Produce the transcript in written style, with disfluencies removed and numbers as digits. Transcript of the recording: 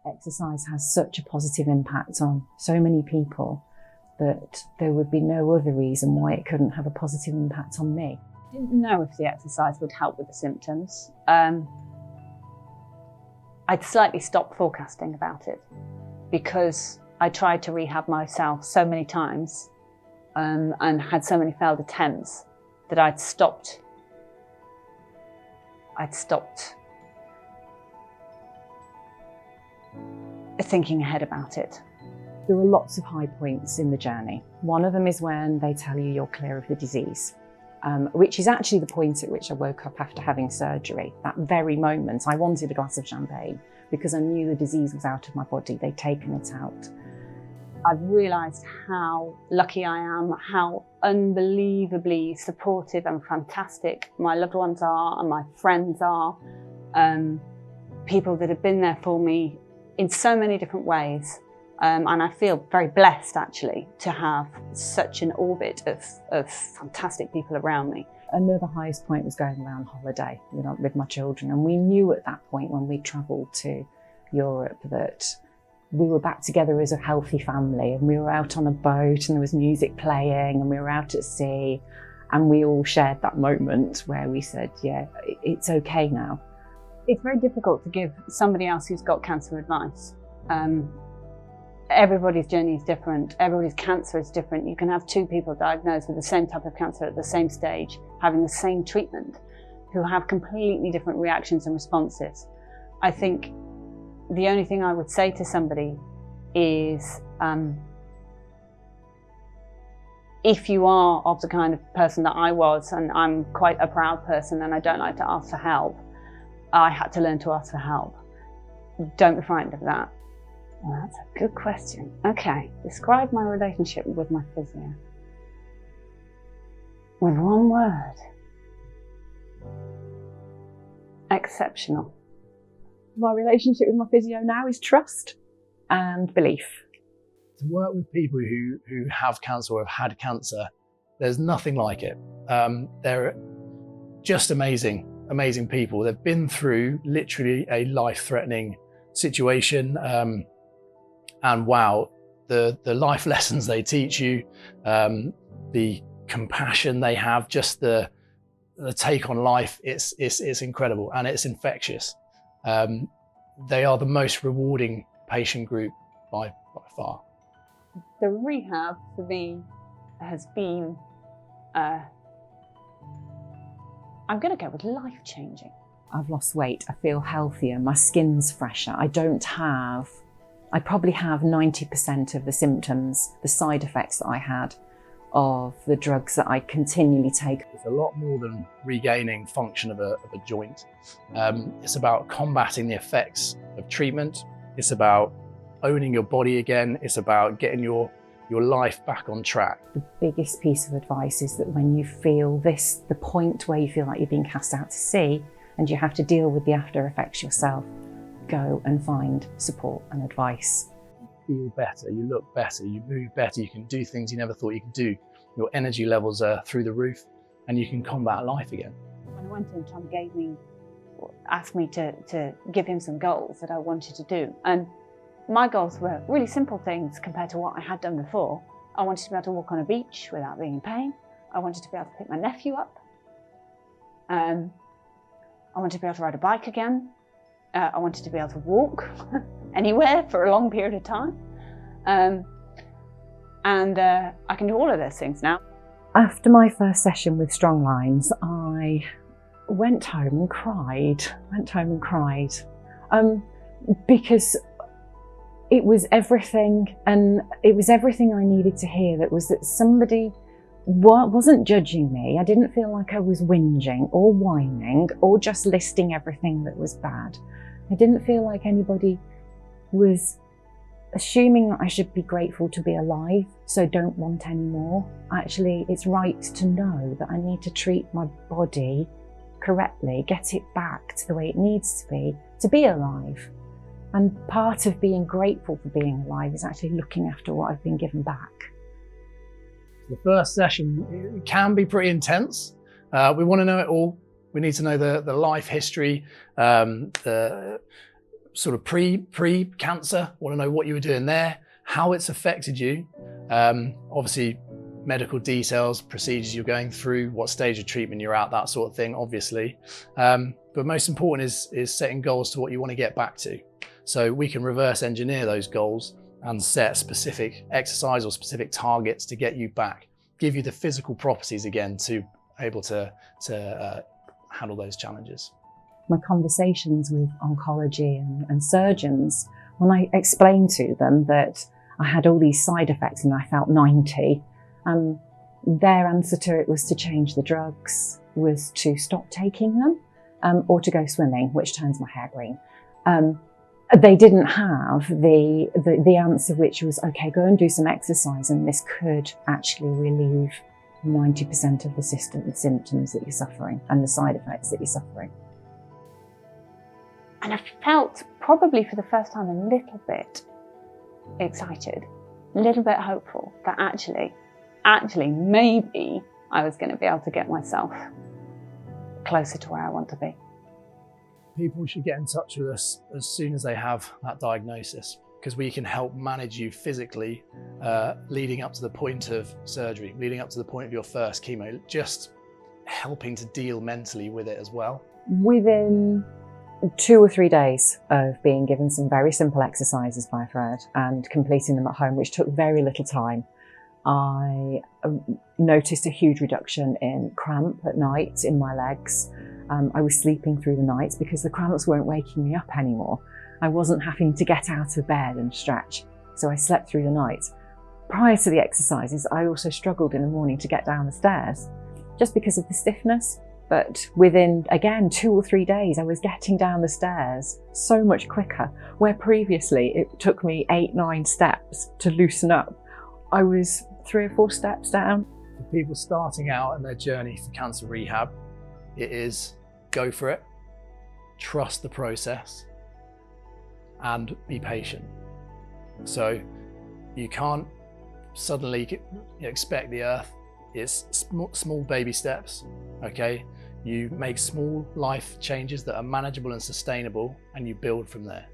Exercise has such a positive impact on so many people that there would be no other reason why it couldn't have a positive impact on me. I didn't know if the exercise would help with the symptoms. I'd slightly stopped forecasting about it because I tried to rehab myself so many times and had so many failed attempts that I'd stopped thinking ahead about it. There are lots of high points in the journey. One of them is when they tell you you're clear of the disease, which is actually the point at which I woke up after having surgery. That very moment, I wanted a glass of champagne because I knew the disease was out of my body. They'd taken it out. I've realised how lucky I am, how unbelievably supportive and fantastic my loved ones are and my friends are. People that have been there for me in so many different ways. And I feel very blessed actually to have such an orbit of fantastic people around me. Another highest point was going around holiday with my children, and we knew at that point when we travelled to Europe that we were back together as a healthy family, and we were out on a boat and there was music playing and we were out at sea, and we all shared that moment where we said, yeah, it's okay now. It's very difficult to give somebody else who's got cancer advice. Everybody's journey is different. Everybody's cancer is different. You can have two people diagnosed with the same type of cancer at the same stage, having the same treatment, who have completely different reactions and responses. I think the only thing I would say to somebody is, if you are of the kind of person that I was, and I'm quite a proud person and I don't like to ask for help, I had to learn to ask for help. Don't be frightened of that. Well, that's a good question. Okay, describe my relationship with my physio. With one word. Exceptional. My relationship with my physio now is trust and belief. To work with people who have cancer or have had cancer, there's nothing like it. They're just amazing people. They've been through literally a life-threatening situation. And wow, the life lessons they teach you, the compassion they have, just the take on life, it's incredible and it's infectious. They are the most rewarding patient group by far. The rehab for me has been, I'm going to go with life-changing. I've lost weight, I feel healthier, my skin's fresher. I probably have 90% of the symptoms, the side effects that I had of the drugs that I continually take. It's a lot more than regaining function of a joint. It's about combating the effects of treatment. It's about owning your body again. It's about getting your life back on track. The biggest piece of advice is that when you feel this, the point where you feel like you're being cast out to sea and you have to deal with the after effects yourself, go and find support and advice. You feel better, you look better, you move better, you can do things you never thought you could do. Your energy levels are through the roof and you can combat life again. When I went in, Tom asked me to give him some goals that I wanted to do. And my goals were really simple things compared to what I had done before. I wanted to be able to walk on a beach without being in pain. I wanted to be able to pick my nephew up. I wanted to be able to ride a bike again. I wanted to be able to walk anywhere for a long period of time. And I can do all of those things now. After my first session with Strong Lines, I went home and cried. Because it was everything, and it was everything I needed to hear. That was that somebody wasn't judging me. I didn't feel like I was whinging or whining or just listing everything that was bad. I didn't feel like anybody was assuming that I should be grateful to be alive, so don't want any more. Actually, it's right to know that I need to treat my body correctly, get it back to the way it needs to be alive. And part of being grateful for being alive is actually looking after what I've been given back. The first session can be pretty intense. We want to know it all. We need to know the life history, the sort of pre-cancer, want to know what you were doing there, how it's affected you. Obviously, medical details, procedures you're going through, what stage of treatment you're at, that sort of thing, obviously. But most important is setting goals to what you want to get back to. So we can reverse engineer those goals and set specific exercise or specific targets to get you back, give you the physical properties again to able to handle those challenges. My conversations with oncology and surgeons, when I explained to them that I had all these side effects and I felt 90, their answer to it was to change the drugs, was to stop taking them, or to go swimming, which turns my hair green. They didn't have the answer, which was, okay, go and do some exercise and this could actually relieve 90% of the symptoms that you're suffering and the side effects that you're suffering. And I felt, probably for the first time, a little bit excited, a little bit hopeful that actually maybe I was going to be able to get myself closer to where I want to be. People should get in touch with us as soon as they have that diagnosis, because we can help manage you physically leading up to the point of surgery, leading up to the point of your first chemo, just helping to deal mentally with it as well. Within 2 or 3 days of being given some very simple exercises by Fred and completing them at home, which took very little time, I noticed a huge reduction in cramp at night in my legs. I was sleeping through the nights because the cramps weren't waking me up anymore. I wasn't having to get out of bed and stretch, so I slept through the night. Prior to the exercises, I also struggled in the morning to get down the stairs, just because of the stiffness. But within, again, 2 or 3 days, I was getting down the stairs so much quicker, where previously it took me 8, 9 steps to loosen up. I was 3 or 4 steps down. For people starting out in their journey for cancer rehab, it is go for it, trust the process, and be patient. So you can't suddenly expect the earth. It's small baby steps, okay? You make small life changes that are manageable and sustainable, and you build from there.